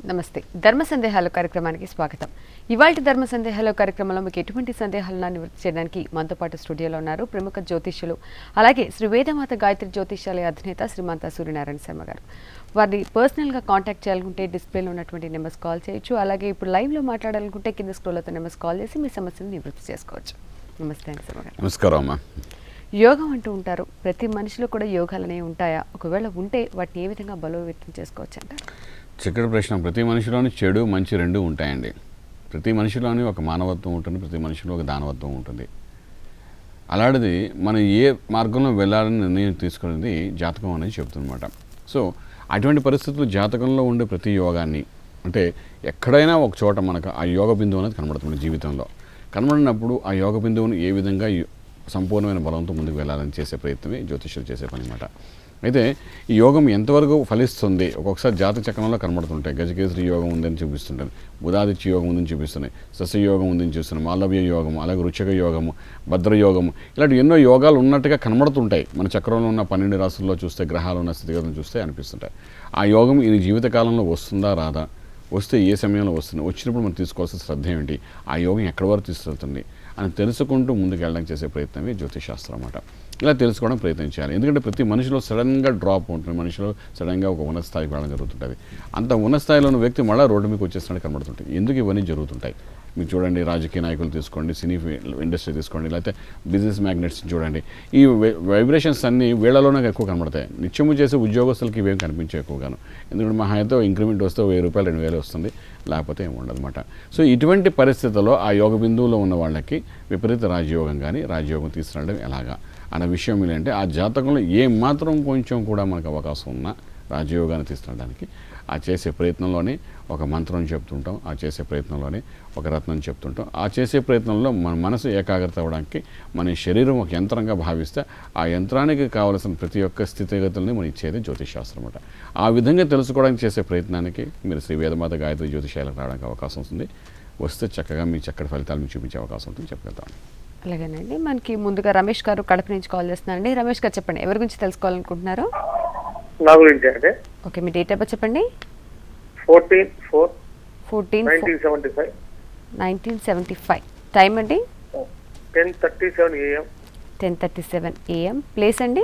నమస్తే. ధర్మ సందేహాలు కార్యక్రమానికి స్వాగతం. ఇవాల్టి ధర్మ సందేహాలు కార్యక్రమంలో మీకు ఎటువంటి సందేహాలను నివృత్తి చేయడానికి మనతో పాటు స్టూడియోలో ఉన్నారు ప్రముఖ జ్యోతిష్యులు, అలాగే శ్రీ వేదమాత గాయత్రి జ్యోతిష్యాలయ అధినేత శ్రీమంత సూర్యనారాయణ శర్మ గారు. వారిని పర్సనల్గా కాంటాక్ట్ చేయాలనుకుంటే డిస్ప్లేలో ఉన్నటువంటి నెంబర్స్ కాల్ చేయొచ్చు. అలాగే ఇప్పుడు లైవ్లో మాట్లాడాలనుకుంటే కింద స్క్రోల్ అవుతున్న నెంబర్స్ కాల్ చేసి మీ సమస్యను నివృత్తి చేసుకోవచ్చు. నమస్తే అండి శర్మ గారు. నమస్కారం అమ్మా. యోగం అంటూ ఉంటారు, ప్రతి మనిషిలో కూడా యోగాలు అనేవి ఉంటాయా? ఒకవేళ ఉంటే వాటిని ఏ విధంగా బలోపేతం చేసుకోవచ్చు అంటారు? చక్కటి ప్రశ్న. ప్రతి మనిషిలోని చెడు మంచి రెండు ఉంటాయండి. ప్రతి మనిషిలోని ఒక మానవత్వం ఉంటుంది, ప్రతి మనిషిలో ఒక దానవత్వం ఉంటుంది. అలాంటిది మనం ఏ మార్గంలో వెళ్ళాలని నిర్ణయం తీసుకునేది జాతకం అనేది చెప్తుందన్నమాట. సో అటువంటి పరిస్థితులు జాతకంలో ఉండే ప్రతి యోగాన్ని, అంటే ఎక్కడైనా ఒక చోట మనకు ఆ యోగ బిందువు అనేది కనబడుతుంది జీవితంలో. కనబడినప్పుడు ఆ యోగ బిందువును ఏ విధంగా సంపూర్ణమైన బలంతో ముందుకు వెళ్ళాలని చేసే ప్రయత్నమే జ్యోతిష్యులు చేసే పని అన్నమాట. అయితే ఈ యోగం ఎంతవరకు ఫలిస్తుంది? ఒక్కొక్కసారి జాతక చక్రంలో కనబడుతుంటాయి. గజకేసరి యోగం ఉందని చూపిస్తుంటాయి, బుధాదిత్య యోగం ఉందని చూపిస్తున్నాయి, సస్యయోగం ఉందని చూస్తున్నాయి, మాలవ్య యోగము, అలాగే రుచక యోగము, భద్రయోగము, ఇలాంటి ఎన్నో యోగాలు ఉన్నట్టుగా కనబడుతుంటాయి. మన చక్రంలో ఉన్న 12 రాశుల్లో చూస్తే, గ్రహాలు ఉన్న స్థితిగతులను చూస్తే అనిపిస్తుంటాయి. ఆ యోగం ఈ జీవితకాలంలో వస్తుందా రాదా, వస్తే ఏ సమయంలో వస్తుంది, వచ్చినప్పుడు మనం తీసుకోవాల్సిన శ్రద్ధ ఏమిటి, ఆ యోగం ఎక్కడి వరకు తీసుకెళ్తుంది అని తెలుసుకుంటూ ముందుకు వెళ్ళడానికి చేసే ప్రయత్నమే జ్యోతిషాస్త్రం అన్నమాట. ఇలా తెలుసుకోవడం ప్రయత్నం చేయాలి. ఎందుకంటే ప్రతి మనిషిలో సడన్గా డ్రాప్ ఉంటుంది, మనిషిలో సడన్గా ఒక ఉన్నత స్థాయికి వెళ్ళడం జరుగుతుంటుంది. అంత ఉన్నత స్థాయిలో ఉన్న వ్యక్తి మళ్ళీ రోడ్డు మీకు వచ్చేసినట్టు కనబడుతుంటాయి. ఎందుకు ఇవన్నీ జరుగుతుంటాయి? మీరు చూడండి, రాజకీయ నాయకులు తీసుకోండి, సినీ ఇండస్ట్రీ తీసుకోండి, లేకపోతే బిజినెస్ మ్యాగ్నెట్స్ చూడండి. ఈ వైబ్రేషన్స్ అన్నీ వీళ్ళలోనే ఎక్కువ కనబడతాయి. నిత్యము చేసే ఉద్యోగస్తులకి ఇవేం కనిపించే ఎక్కువగాను. ఎందుకంటే మా అయితే ఇంక్రిమెంట్ వస్తే 1000 రూపాయలు 2000 వస్తుంది, లేకపోతే ఏమి ఉండదన్నమాట. సో ఇటువంటి పరిస్థితుల్లో ఆ యోగ బిందువులో ఉన్న వాళ్ళకి విపరీత రాజయోగం కానీ రాజయోగం తీసుకురావడం ఎలాగా అన్న విషయం ఏంటంటే, ఆ జాతకంలో ఏమాత్రం కొంచెం కూడా మనకు అవకాశం ఉన్నా రాజయోగాన్ని తీసుకురావడానికి ఆ చేసే ప్రయత్నంలోనే ఒక మంత్రం చెప్తుంటాం, ఆ చేసే ప్రయత్నంలోనే ఒక రత్నం చెప్తుంటాం. ఆ చేసే ప్రయత్నంలో మన మనసు ఏకాగ్రత అవ్వడానికి మన శరీరం ఒక యంత్రంగా భావిస్తే ఆ యంత్రానికి కావలసిన ప్రతి ఒక్క స్థితిగతుల్ని మనం ఇచ్చేది జ్యోతిషాస్త్రం అన్నమాట. ఆ విధంగా తెలుసుకోవడానికి చేసే ప్రయత్నానికి మీరు శ్రీ వేదమాత గాయత్రి జ్యోతిషాలకు రావడానికి అవకాశం ఉంటుంది. వస్తే చక్కగా మీ చక్కటి ఫలితాలు మీకు చూపించే అవకాశం ఉంటుంది. చెప్పగలుగుతాం. అలాగేనండి. మనకి ముందుగా రమేష్ గారు కడప నుంచి కాల్ చేస్తున్నారండి. రమేష్ గారు చెప్పండి, ఎవరి గురించి తెలుసుకోవాలనుకుంటున్నారు? నా గురించి అండి. ఓకే, మీ డేట్ ఆఫ్ బర్త్ చెప్పండి. 14/4/1975. టైం అండి 10:37 AM. 10:37 AM. ప్లేస్ అండి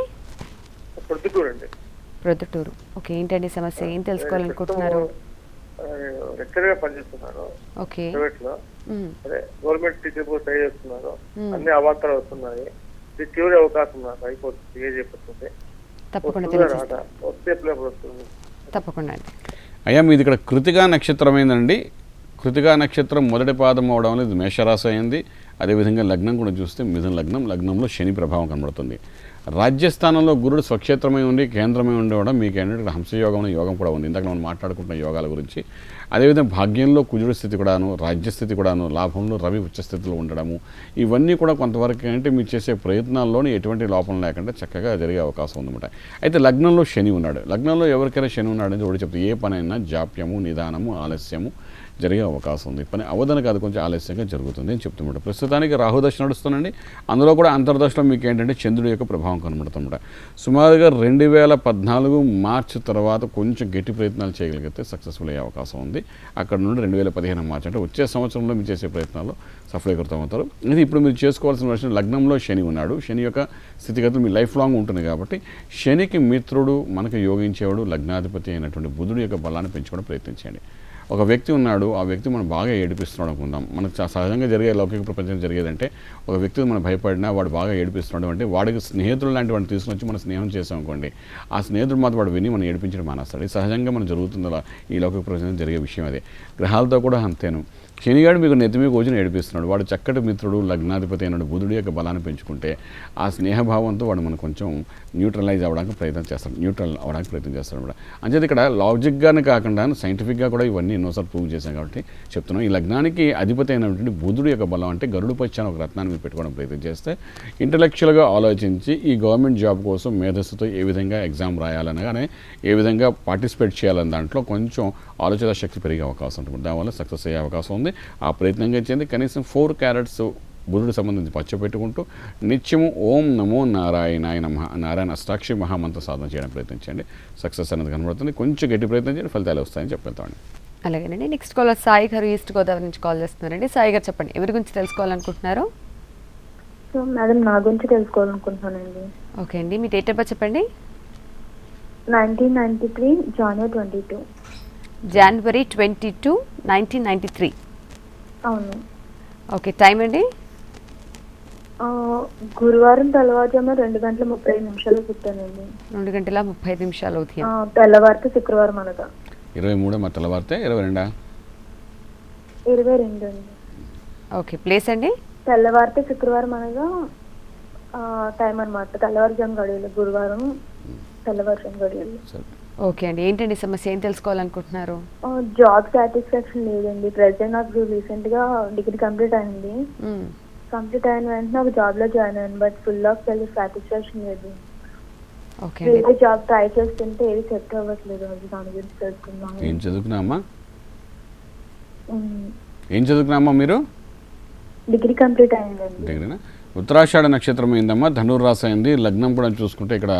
ప్రొద్దుటూరు అండి. ప్రొద్దుటూరు. ఓకే, ఏంటండి సమస్య, ఏం తెలుసుకోవాలనుకుంటున్నారు? లెక్చరర్గా పనిచేస్తున్నాను. ఓకే, ప్రైవేట్ లో. అదే గవర్నమెంట్ టీచర్ కూడా ట్రై చేస్తున్నాను. అన్ని అవాంతరాలు వస్తున్నాయి. ఇది చివరి అవకాశం నాకు అయిపోతుంది, ఏజ్ అయిపోతుంది. తప్పకుండా వస్తుంది. తప్పకుండా అండి. అయ్యా, మీది ఇక్కడ కృతికా నక్షత్రమైందండి. కృతికా నక్షత్రం మొదటి పాదం అవడం వల్ల ఇది మేషరాశి అయింది. అదేవిధంగా లగ్నం కూడా చూస్తే మిథున లగ్నం, లగ్నంలో శని ప్రభావం కనబడుతుంది. రాజ్యస్థానంలో గురుడు స్వక్షేత్రమై ఉండి కేంద్రమై ఉండడం మీకు ఏంటంటే హంసయోగం యోగం కూడా ఉంది. ఇందాక మనం మాట్లాడుకుంటున్న యోగాల గురించి. అదేవిధంగా భాగ్యంలో కుజుడు స్థితి కూడాను, రాజ్యస్థితి కూడాను, లాభంలో రవి ఉచ్చస్థితిలో ఉండడము, ఇవన్నీ కూడా కొంతవరకు ఏంటంటే మీరు చేసే ప్రయత్నాల్లోనే ఎటువంటి లోపం లేకుండా చక్కగా జరిగే అవకాశం ఉందన్నమాట. అయితే లగ్నంలో శని ఉన్నాడు. లగ్నంలో ఎవరికైనా శని ఉన్నాడు అని ఒకటి చెప్తే ఏ పనైనా జాప్యము, నిదానము, ఆలస్యము జరిగే అవకాశం ఉంది. పని అవదని కాదు, కొంచెం ఆలస్యంగా జరుగుతుంది అని చెప్తున్నమాట. ప్రస్తుతానికి రాహుదశ నడుస్తుందండి. అందులో కూడా అంతర్దశలో మీకు ఏంటంటే చంద్రుడి యొక్క ప్రభావం కనబడుతుందన్నమాట. సుమారుగా 2014 మార్చి తర్వాత కొంచెం గట్టి ప్రయత్నాలు చేయగలిగితే సక్సెస్ఫుల్ అయ్యే అవకాశం ఉంది. అక్కడ నుండి 2015 మార్చి అంటే వచ్చే సంవత్సరంలో మీరు చేసే ప్రయత్నాల్లో సఫలీకృతం అవుతారు. ఇది ఇప్పుడు మీరు చేసుకోవాల్సిన విషయం, లగ్నంలో శని ఉన్నాడు. శని యొక్క స్థితిగతులు మీ లైఫ్ లాంగ్ ఉంటుంది కాబట్టి శనికి మిత్రుడు మనకు యోగించేవాడు లగ్నాధిపతి అయినటువంటి బుధుడు యొక్క బలాన్ని పెంచుకోవడం ప్రయత్నించండి. ఒక వ్యక్తి ఉన్నాడు, ఆ వ్యక్తి మనం బాగా ఏడిపిస్తున్నాడు అనుకుందాం. మనకు సహజంగా జరిగే లౌకిక ప్రపంచం జరిగేదంటే ఒక వ్యక్తి మనం భయపడినా వాడు బాగా ఏడిపిస్తున్నాడు అంటే వాడికి స్నేహితులు లాంటి వాడిని తీసుకుని వచ్చి మనం స్నేహం చేసాం అనుకోండి, ఆ స్నేహితుడు మాత్రం వాడు విని మనం ఏడిపించడం మానేస్తాడు. ఇది సహజంగా మనం జరుగుతుందా ఈ లౌకిక ప్రపంచం జరిగే విషయం అదే. గ్రహాలతో కూడా అంతేను. శనిగాడు మీకు నెత్తిమీ కూర్చొని ఏడిపిస్తున్నాడు. వాడు చక్కటి మిత్రుడు లగ్నాధిపతి అయినాడు బుధుడి యొక్క బలాన్ని పెంచుకుంటే ఆ స్నేహభావంతో వాడు మనం కొంచెం న్యూట్రలైజ్ అవ్వడానికి ప్రయత్నం చేస్తాడు, న్యూట్రల్ అవ్వడానికి ప్రయత్నం చేస్తాడు అనమాట. అంచేది ఇక్కడ లాజిక్గానే కాకుండా సైంటిఫిక్గా కూడా ఇవన్నీ ఎన్నోసార్లు ప్రూవ్ చేశాం కాబట్టి చెప్తున్నాం. ఈ లగ్నానికి అధిపతి అయినటువంటి బుధుడి యొక్క బలం అంటే గరుడు పచ్చాన ఒక రత్నాన్ని మీరు పెట్టుకోవడం ప్రయత్నం చేస్తే ఇంటలెక్చువల్గా ఆలోచించి ఈ గవర్నమెంట్ జాబ్ కోసం మేధస్సుతో ఏ విధంగా ఎగ్జామ్ రాయాలనగానే ఏ విధంగా పార్టిసిపేట్ చేయాలని దాంట్లో కొంచెం ఆలోచన శక్తి పెరిగే అవకాశం ఉంటుంది. దానివల్ల సక్సెస్ అయ్యే అవకాశం ఉంది. ఆ ప్రయత్నంగా చేయండి. కనీసం 4 క్యారెట్స్ బుధుడికి సంబంధించి పచ్చ పెట్టుకుంటూ నిత్యము ఓం నమో నారాయణాయ నమః నారాయణ అష్టాక్షరి మహామంత్ర సాధన చేయడం ప్రయత్నించండి. సక్సెస్ అనేది కనబడుతుంది. కొంచెం గట్టి ప్రయత్నం చేయండి, ఫలితాలు వస్తాయని చెప్పేస్తామండి. అలాగేనండి. నెక్స్ట్ కాలర్ సాయి గారు ఈస్ట్ గోదావరి నుంచి కాల్ చేస్తున్నారండి. సాయి గారు చెప్పండి, ఎవరి గురించి తెలుసుకోవాలనుకుంటున్నారు? సో మేడం నా గురించి తెలుసుకోవాలనుకుంటున్నానండి. ఓకే అండి, మీ డేట్ ఆఫ్ బర్త్ చెప్పండి. 1993 January 22. January 22, 1993. అవును. ఓకే, టైం అండి? గురువారం తెల్లవారుజామున 2:35 పుట్టానండి. 2:35 ఉదయం. తెల్లవారితే శుక్రవారం అనగా 23 మా తెల్లవారితే 22 22 అండి. ఓకే, ప్లేస్ అండి? తెల్లవారితే శుక్రవారం అనగా టైం అనమాట. తెల్లవారుజాము గడియలు గురువారం తెల్లవారుజాము గడియలు. ఓకే అండి, ఏంటండి సమస్య, ఏం తెలుసుకోవాలనుకుంటున్నారు? జాబ్ సాటిస్ఫాక్షన్ లేదండి. ప్రెసెంట్ నాకు రీసెంట్ గా డిగ్రీ కంప్లీట్ అయింది. కంప్లీట్ అయిన వెంటనే ఒక జాబ్ లో జాయిన్ అయ్యాను. But full of self satisfaction లేదు. ఓకే, వేరే జాబ్ ట్రై చేస్తుంటే ఏది సెట్ అవ్వట్లేదు. అది దాని గురించి తెలుసుకుందాం. ఏం చదువుకున్నామా? ఏం చదువుకున్నామా మీరు? డిగ్రీ కంప్లీట్ అయిందండి. డిగ్రీనా? ఉత్తరాషాఢ నక్షత్రం అయిందమ్మా, ధనుర్రాశి అయింది. లగ్నం కూడా చూసుకుంటే ఇక్కడ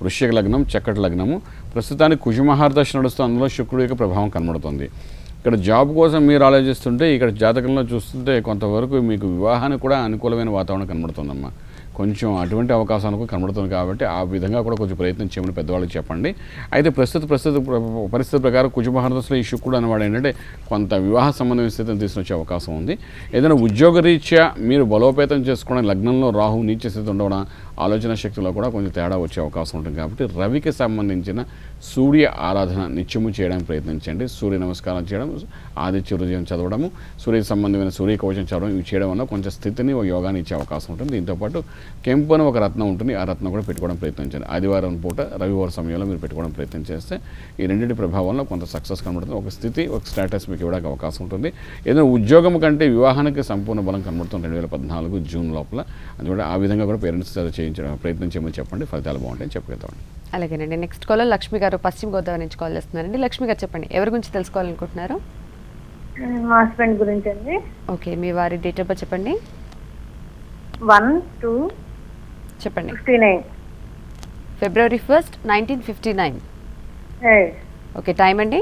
వృశ్చిక లగ్నం, చక్కటి లగ్నము. ప్రస్తుతానికి కుజమహారదశ నడుస్తూ అందులో శుక్రుడి యొక్క ప్రభావం కనబడుతుంది. ఇక్కడ జాబ్ కోసం మీరు ఆలోచిస్తుంటే ఇక్కడ జాతకంలో చూస్తుంటే కొంతవరకు మీకు వివాహానికి కూడా అనుకూలమైన వాతావరణం కనబడుతుందమ్మా. కొంచెం అటువంటి అవకాశాలకు కనబడుతుంది కాబట్టి ఆ విధంగా కూడా కొంచెం ప్రయత్నం చేయమని పెద్దవాళ్ళకి చెప్పండి. అయితే ప్రస్తుత పరిస్థితి ప్రకారం కుజమహారదశలో ఈ శుక్రుడు అనేవాడు ఏంటంటే కొంత వివాహ సంబంధమైన స్థితిని తీసుకొచ్చే అవకాశం ఉంది. ఏదైనా ఉద్యోగరీత్యా మీరు బలోపేతం చేసుకోవడం, లగ్నంలో రాహు నీచ స్థితి ఉండడం, ఆలోచన శక్తిలో కూడా కొంచెం తేడా వచ్చే అవకాశం ఉంటుంది. కాబట్టి రవికి సంబంధించిన సూర్య ఆరాధన నిత్యము చేయడానికి ప్రయత్నించండి. సూర్య నమస్కారం చేయడం, ఆదిత్య హృదయం చదవడము, సూర్యకి సంబంధమైన సూర్య కవచం చదవడం, ఇవి చేయడం వల్ల కొంచెం స్థితిని యోగాన్ని ఇచ్చే అవకాశం ఉంటుంది. దీంతోపాటు కెంపు అని ఒక రత్నం ఉంటుంది, ఆ రత్నం కూడా పెట్టుకోవడం ప్రయత్నించండి. ఆదివారం పూట రవివారం సమయంలో మీరు పెట్టుకోవడం ప్రయత్నం చేస్తే ఈ రెండింటి ప్రభావంలో కొంత సక్సెస్ కనబడుతుంది. ఒక స్థితి, ఒక స్టేటస్ మీకు ఇవ్వడానికి అవకాశం ఉంటుంది. ఏదైనా ఉద్యోగం కంటే వివాహానికి సంపూర్ణ బలం కనబడుతుంది 2014 జూన్ లోపల. అందువల్ల ఆ విధంగా కూడా పేరెంట్స్ చేయించడం ప్రయత్నం చేయమని చెప్పండి, ఫలితాలు బాగుంటాయని చెప్పగలుగుతామండి. అలాగేనండి. నెక్స్ట్ కాలర్ లక్ష్మి గారు పశ్చిమ గోదావరి నుంచి కాల్ చేస్తున్నారండి. లక్ష్మి గారు చెప్పండి, ఎవరి గురించి తెలుసుకోవాలనుకుంటున్నారు? మా హస్బెండ్ గురించి అండి. ఓకే, మీ వారి డేట్ ఆఫ్ బర్త్ చెప్పండి. 1/2 చెప్పండి. 59. February 1st, 1959. ఓకే, టైం అండి?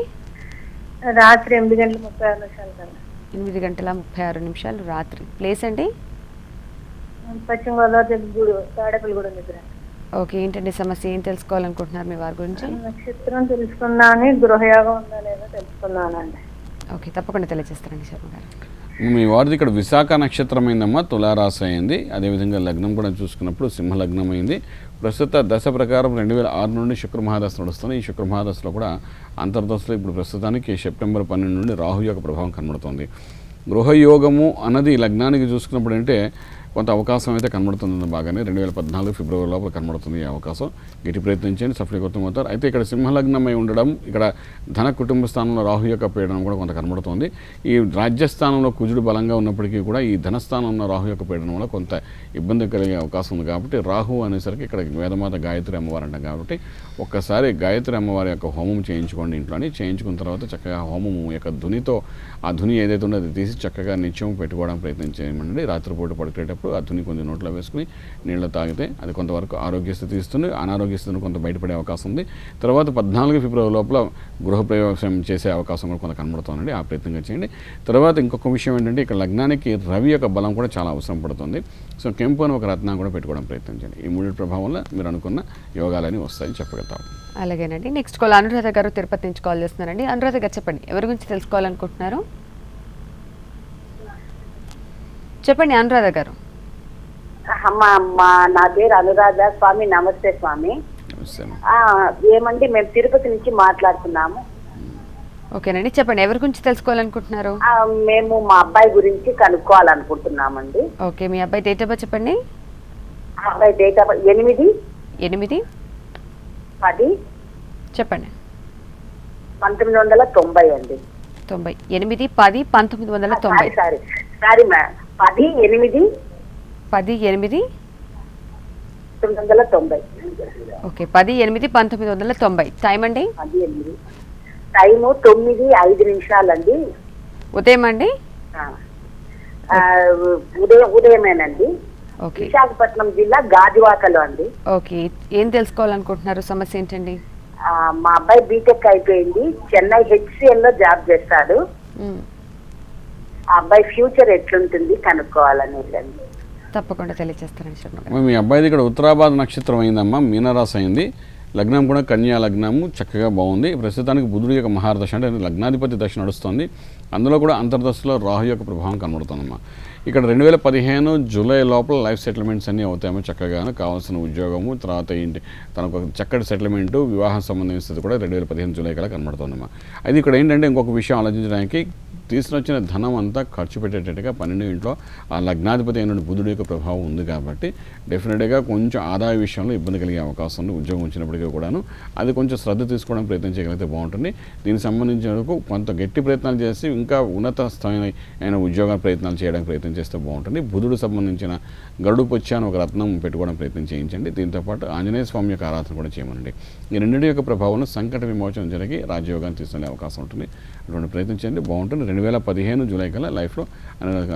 రాత్రి 8:36 కన్నా. 8:36 రాత్రి. ప్లేస్ అండి? పశ్చిమ గోదావరి జిల్లా తాడేపల్లిగూడెం దగ్గర. ఓకే, ఏంటండి సమస్య, ఏం తెలుసుకోవాలనుకుంటున్నారు మీ వారి గురించి? నక్షత్రం తెలుసుకున్నాను, గృహయోగం ఉందా లేదా తెలుసుకున్నానండి. ఓకే, తప్పకుండా తెలియజేస్తారండి శర్మ గారు. మీ వారిది ఇక్కడ విశాఖ నక్షత్రం అయిందమ్మా, తులారాశి అయింది. అదేవిధంగా లగ్నం కూడా చూసుకున్నప్పుడు సింహ లగ్నం అయింది. ప్రస్తుత దశ ప్రకారం 2006 నుండి శుక్రమహాదశ నడుస్తుంది. ఈ శుక్రమహాదశలో కూడా అంతర్దశలో ఇప్పుడు ప్రస్తుతానికి సెప్టెంబర్ 12 నుండి రాహు యొక్క ప్రభావం కనబడుతుంది. గృహయోగము అన్నది లగ్నానికి చూసుకున్నప్పుడు అంటే కొంత అవకాశం అయితే కనబడుతుంది బాగానే. 2014 ఫిబ్రవరి లోపల కనబడుతుంది ఈ అవకాశం. గట్టి ప్రయత్నించండి, సఫలీకృతమవుతారు. అయితే ఇక్కడ సింహలగ్నమై ఉండడం, ఇక్కడ ధన కుటుంబ స్థానంలో రాహు యొక్క పీడనం కూడా కొంత కనబడుతుంది. ఈ రాజ్యస్థానంలో కుజుడు బలంగా ఉన్నప్పటికీ కూడా ఈ ధనస్థానంలో రాహు యొక్క పీడనం వల్ల కొంత ఇబ్బంది కలిగే అవకాశం ఉంది. కాబట్టి రాహు అనేసరికి ఇక్కడ వేదమాత గాయత్రి అమ్మవారు అంటాం. కాబట్టి ఒక్కసారి గాయత్రి అమ్మవారి యొక్క హోమం చేయించుకోండి ఇంట్లోని. చేయించుకున్న తర్వాత చక్కగా హోమము యొక్క ధునితో ఆ ధుని ఏదైతే ఉందో అది తీసి చక్కగా నిత్యం పెట్టుకోవడానికి ప్రయత్నం చేయమండి. రాత్రిపూట పడుకునేటప్పుడు ఆ ధుని కొంచెం నోట్లో వేసుకుని నీళ్ళు తాగితే అది కొంతవరకు ఆరోగ్య స్థితి ఇస్తుంది. అనారోగ్య స్థితిని కొంత బయటపడే అవకాశం ఉంది. తర్వాత 14 ఫిబ్రవరి లోపల గృహప్రవేశం చేసే అవకాశం కూడా కొంత కనబడుతుందండి. ఆ ప్రయత్నంగా చేయండి. తర్వాత ఇంకొక విషయం ఏంటంటే ఇక్కడ లగ్నానికి రవి యొక్క బలం కూడా చాలా అవసరం పడుతుంది. సో కెంపు అని ఒక రత్నం కూడా పెట్టుకోవడం ప్రయత్నించండి. ఈ మూడు ప్రభావంలో మీరు అనుకున్న యోగాలని వస్తాయని చెప్పగలుగుతాం. అలాగేనండి. నెక్స్ట్ కాల్ అనురాధ గారు తిరుపతి నుంచి కాల్ చేస్తున్నారండి. అనురాధ గారు చెప్పండి, ఎవరి గురించి తెలుసుకోవాలనుకుంటున్నారు? చెప్పండి అనురాధ గారు. నా పేరు అనురాధ. స్వామి నమస్తే స్వామి. ఏమండి మేము తిరుపతి నుంచి మాట్లాడుతున్నాము. ఓకేనండి, చెప్పండి, ఎవరి గురించి తెలుసుకోవాలనుకుంటున్నారు? మేము మా అబ్బాయి గురించి కనుక్కోవాలనుకుంటున్నామండి. ఓకే, మీ అబ్బాయి డేట్ ఆఫ్ బర్త్ చెప్పండి. అబ్బాయి డేట్ ఆఫ్ 8/10 చెప్పండి. 1990 అండి. 8/10/1990. Sorry ma'am, 10/8/1990. ఓకే, 10/8/1990. టైం అండి? టైము 9:05 అండి. ఉదయం అండి? ఉదయమేనండి. ఓకే విశాఖపట్నం జిల్లా గాజువాకలో అండి. ఓకే, ఏం తెలుసుకోవాలనుకుంటున్నారు? సమస్య ఏంటండి? మా అబ్బాయి బీటెక్ అయిపోయింది, చెన్నై HCL లో జాబ్ చేస్తాడు. మ్మ్. ఆ అబ్బాయి ఫ్యూచర్ ఎట్లుంటుంది కనుక్కోవాలని వెళ్ళండి. తప్పకుండా తెలియజేస్తారండి శర్మ గారు. మీ అబ్బాయిది ఇక్కడ ఉత్తరాభాద నక్షత్రం అయిందమ్మా, మీనరాశి అయింది. లగ్నం కూడా కన్యా లగ్నము, చక్కగా బాగుంది. ప్రస్తుతానికి బుధుడి యొక్క మహారదశ అంటే లగ్నాధిపతి దశ నడుస్తుంది. అందులో కూడా అంతర్దశలో రాహు యొక్క ప్రభావం కనబడుతుందమ్మా. ఇక్కడ 2015 జూలై లోపల లైఫ్ సెటిల్మెంట్స్ అన్నీ అవుతాయమ్మా. చక్కగాను కావాల్సిన ఉద్యోగము, తర్వాత ఏంటి తనకు ఒక చక్కటి సెటిల్మెంటు, వివాహం సంబంధించిన స్థితి కూడా 2015 జూలై కల్లా కనబడుతుందమ్మా. అయితే ఇక్కడ ఏంటంటే ఇంకొక విషయం ఆలోచించడానికి, తీసుకొచ్చిన ధనం అంతా ఖర్చు పెట్టేటట్టుగా 12 ఇంట్లో ఆ లగ్నాధిపతి అయిన బుధుడి యొక్క ప్రభావం ఉంది కాబట్టి డెఫినెట్గా కొంచెం ఆదాయ విషయంలో ఇబ్బంది కలిగే అవకాశం ఉంది. ఉద్యోగం వచ్చినప్పటికీ కూడాను అది కొంచెం శ్రద్ధ తీసుకోవడం ప్రయత్నం చేయగలిగితే బాగుంటుంది. దీనికి సంబంధించిన వరకు కొంత గట్టి ప్రయత్నాలు చేసి ఇంకా ఉన్నత స్థాయిన ఉద్యోగ ప్రయత్నాలు చేయడానికి ప్రయత్నం చేస్తే బాగుంటుంది. బుధుడు సంబంధించిన గరుడు పొచ్చాను ఒక రత్నం పెట్టుకోవడం ప్రయత్నం చేయించండి. దీంతోపాటు ఆంజనేయ స్వామి యొక్క ఆరాధన కూడా చేయమనండి. ఈ రెండింటి యొక్క ప్రభావం సంకట విమోచన జరిగి రాజయోగాన్ని తీసుకునే అవకాశం ఉంటుంది. అటువంటి ప్రయత్నం చేయండి, బాగుంటుంది. 2015 జూలై కల్లా లైఫ్లో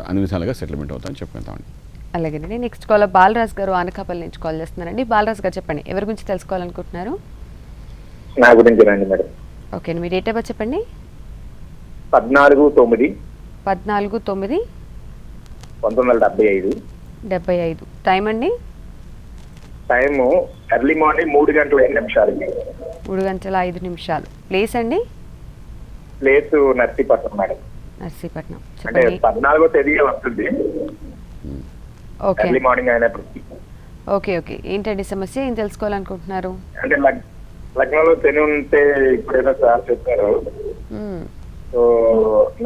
అన్ని విధాలుగా సెటిల్మెంట్ అవుతాయని చెప్పుకుంటామండి. అలాగేనండి. నెక్స్ట్ కాల్ బాలరాజ్ గారు అనకాపల్లి నుంచి కాల్ చేస్తున్నారండి. బాలరాజ్ గారు చెప్పండి, ఎవరి గురించి తెలుసుకోవాలనుకుంటున్నారు? నా గురించి రండి మేడం. ఓకే, మీ డేట్ ఆఫ్ బర్త్ చెప్పండి. 14/9/1975. 14/9/1975. టైం అండి? Time early morning 3:05 3:05. ప్లేస్ అండి? Place Narsipatnam madam. నర్సీపట్నం అంటే చెప్పండి. 14వ తేదీగా వస్తుంది ఓకే ఎర్లీ మార్నింగ్ అయినప్పటికీ. ఓకే ఓకే, ఏంటండి సమస్య? ఏం తెలుసుకోవాలనుకుంటున్నారు? అంటే లగ్నంలో శని ఉంటే ఇప్పుడేదో సార్ చెప్పారు. మ్మ్. సో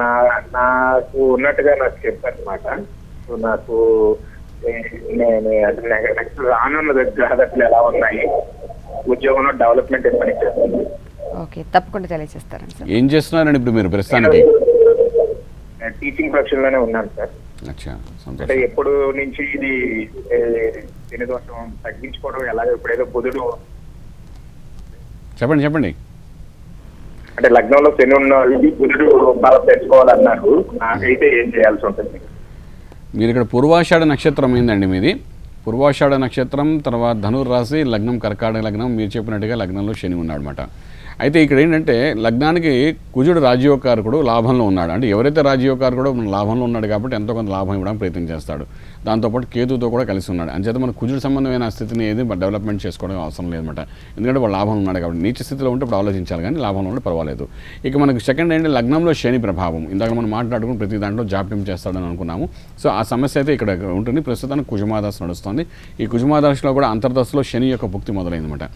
నాకు ఉన్నట్టుగా నాకు చెప్పారు అనమాట. సో నాకు నేను నెక్స్ట్ రానున్న జాగ్రత్తలు ఎలా ఉన్నాయి, ఉద్యోగంలో డెవలప్మెంట్ ఏమని చేస్తుంది. ఓకే, తప్పకుండా తెలియజేస్తారండి సార్. ఏం చేస్తున్నారండి ఇప్పుడు మీరు ప్రస్తుతానికి? టీచింగ్ ప్రొఫెషన్ లోనే ఉన్నాను సార్. అచ్చా, అంటే సంతోషం. ఎప్పుడు నుంచి ఇది శని దోషం తగ్గించుకోవడం ఎలాగో ఇప్పుడేదో బుధుడు చెప్పండి. అంటే లగ్నంలో శని ఉన్న వాళ్ళకి బుధుడు బలం తెచ్చుకోవాలన్నారు. నాకైతే ఏం చేయాల్సి ఉంటుంది? మీరు ఇక్కడ పూర్వాషాఢ నక్షత్రం అయిందండి మీది. పూర్వాషాఢ నక్షత్రం, తర్వాత ధనుర్రాశి, లగ్నం కర్కాటక లగ్నం. మీరు చెప్పినట్టుగా లగ్నంలో శని ఉన్నాడు అనమాట. అయితే ఇక్కడ ఏంటంటే లగ్నానికి కుజుడు రాజయోగకారకుడు లాభంలో ఉన్నాడు. అంటే ఎవరైతే రాజయోగకారకుడో లాభంలో ఉన్నాడు కాబట్టి ఎంతో కొంత లాభం ఇవ్వడానికి ప్రయత్నం చేస్తాడు. దాంతోపాటు కేతుతో కూడా కలిసి ఉన్నాడు. అంచేత మన కుజుడు సంబంధమైన స్థితిని ఏది డెవలప్మెంట్ చేసుకోవడం అవసరం లేదన్నమాట. ఎందుకంటే వాడు లాభంలో ఉన్నాడు కాబట్టి. నీచ స్థితిలో ఉంటే ఇప్పుడు ఆలోచించాలి, కానీ లాభంలో ఉంటే పర్వాలేదు. ఇక మనకు సెకండ్ ఏంటి, లగ్నంలో శని ప్రభావం. ఇందాక మనం మాట్లాడుకుని ప్రతి దాంట్లో జాప్యం చేస్తాడని అనుకున్నాము. సో ఆ సమస్య అయితే ఇక్కడ ఉంటుంది. ప్రస్తుతానికి కుజమాదశ నడుస్తుంది. ఈ కుజమాదశలో కూడా అంతర్దశలో శని యొక్క భుక్తి మొదలైందన్నమాట.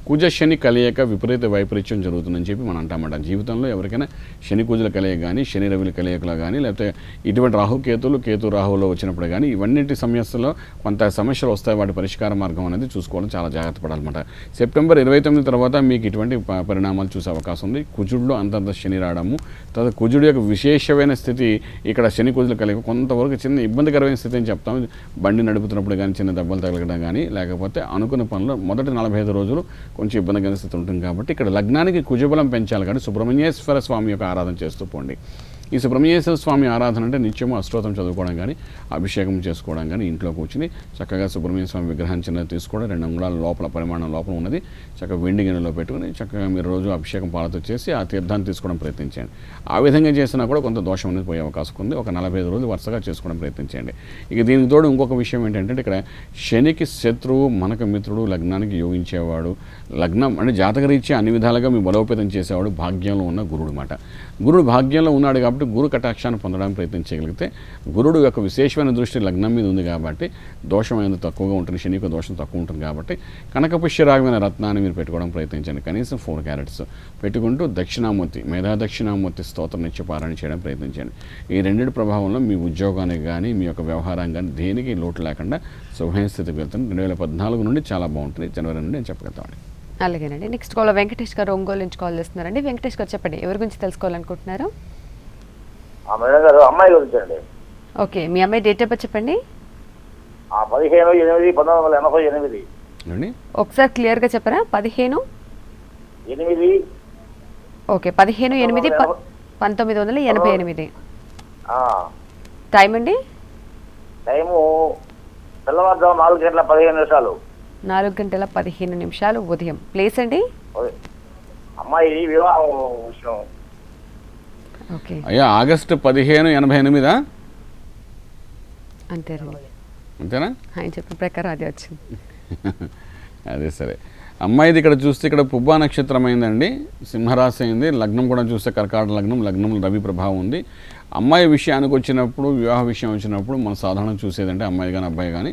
కుజ శని కలయిక విపరీత వైపరీత్యం జరుగుతుందని చెప్పి మనం అంటామన్నమాట. జీవితంలో ఎవరికైనా శని కుజుల కలయిక కానీ, శని రవిల కలయికలో కానీ, లేకపోతే ఇటువంటి కేతు రాహులో వచ్చినప్పుడు కానీ ఇవన్నింటి సమస్యలో కొంత సమస్యలు వస్తాయి. వాటి పరిష్కార మార్గం అనేది చూసుకోవడం చాలా జాగ్రత్త పడాలన్నమాట. సెప్టెంబర్ 29 తర్వాత మీకు ఇటువంటి పరిణామాలు చూసే అవకాశం ఉంది. కుజుడిలో అంతర్దశ శని రావడము, తర్వాత కుజుడు యొక్క విశేషమైన స్థితి ఇక్కడ శని కుజుల కలయిక కొంతవరకు చిన్న ఇబ్బందికరమైన స్థితి అని చెప్తాం. బండి నడుపుతున్నప్పుడు కానీ చిన్న దెబ్బలు తగలడం కానీ, లేకపోతే అనుకున్న పనులు మొదటి 45 రోజులు కొంచెం ఇబ్బందికర స్థితి ఉంటుంది. కాబట్టి ఇక్కడ లగ్నానికి కుజబలం పెంచాలి కానీ సుబ్రహ్మణ్యేశ్వర స్వామి యొక్క ఆరాధన చేస్తూ పోండి. ఈ సుబ్రహ్మణ్యేశ్వర స్వామి ఆరాధన అంటే నిత్యము అష్టోత్తరం చదువుకోవడం కానీ, అభిషేకం చేసుకోవడం కానీ, ఇంట్లో కూర్చుని చక్కగా సుబ్రహ్మణ్య స్వామి విగ్రహం చిన్నది తీసుకోవడం, 2 అంగుళాల లోపల పరిమాణం లోపల ఉన్నది చక్కగా వెండి గిన్నెలో పెట్టుకుని చక్కగా మీరు రోజు అభిషేకం పాలతో చేసి ఆ తీర్థాన్ని తీసుకోవడం ప్రయత్నించండి. ఆ విధంగా చేసినా కూడా కొంత దోషం అనేది పోయే అవకాశం ఉంది. ఒక 45 రోజులు వరుసగా చేసుకోవడం ప్రయత్నించండి. ఇక దీనికి తోడు ఇంకొక విషయం ఏంటంటే ఇక్కడ శనికి శత్రువు, మనకు మిత్రుడు, లగ్నానికి యోగించేవాడు, లగ్నం అంటే జాతకరీత్యా అన్ని విధాలుగా మీ బలోపేతం చేసేవాడు భాగ్యంలో ఉన్న గురుడు మాట. గురుడు భాగ్యంలో ఉన్నాడు కాబట్టి గురు కటాక్షాన్ని పొందడానికి ప్రయత్నం చేయగలిగితే, గురుడు యొక్క విశేషమైన దృష్టి లగ్నం మీద ఉంది కాబట్టి దోషం అనేది తక్కువగా ఉంటుంది. శని యొక్క దోషం తక్కువ ఉంటుంది కాబట్టి కనకపుష్యరాగమైన రత్నాన్ని మీరు పెట్టుకోవడం ప్రయత్నించండి. కనీసం 4 క్యారెట్స్ పెట్టుకుంటూ దక్షిణామూర్తి, మేధా దక్షిణామూర్తి స్తోత్రం నిత్యపారాయణ చేయడం ప్రయత్నించండి. ఈ రెండింటి ప్రభావంలో మీ ఉద్యోగానికి కానీ, మీ యొక్క వ్యవహారం కానీ దేనికి లోటు లేకుండా శుభమైన స్థితికి వెళ్తుంది. 2014 నుండి చాలా బాగుంటుంది. జనవరి నుండి నేను చెప్పగలుగుతామండి. అలాగేనండి. నెక్స్ట్ కాల్ వెంకటేష్ గారు ఒంగోలు నుంచి కాల్ చేస్తున్నారండి. వెంకటేష్ గారు చెప్పండి, ఎవరి గురించి తెలుసుకోవాలనుకుంటున్నారు? మేడం గారు, అమ్మాయి గురించి అండి. ఓకే, మీ అమ్మాయి డేట్ ఆఫ్ బర్త్ చెప్పండి. 15/8/1988. ఒకసారి క్లియర్గా చెప్పరా? 15/8. ఓకే, 15/8/1988. టైం అండి? టైము తెల్లవారుజాము 4:15. 4:15 ఉదయం. ప్లేస్ అండి? అమ్మాయి వివాహం విషయం. ఓకే, అయ్యా ఆగస్టు 1588 అంతేనండి. అంతేనా? ఆయన చెప్పిన ప్రకారం అదే వచ్చింది. అదే సరే. అమ్మాయిది ఇక్కడ చూస్తే ఇక్కడ పుబ్బా నక్షత్రం అయిందండి, సింహరాశి అయింది. లగ్నం కూడా చూస్తే కర్కాటక లగ్నం, లగ్నంలో రవి ప్రభావం ఉంది. అమ్మాయి విషయానికి వచ్చినప్పుడు, వివాహ విషయం వచ్చినప్పుడు మనం సాధారణంగా చూసేదంటే అమ్మాయి కానీ అబ్బాయి కానీ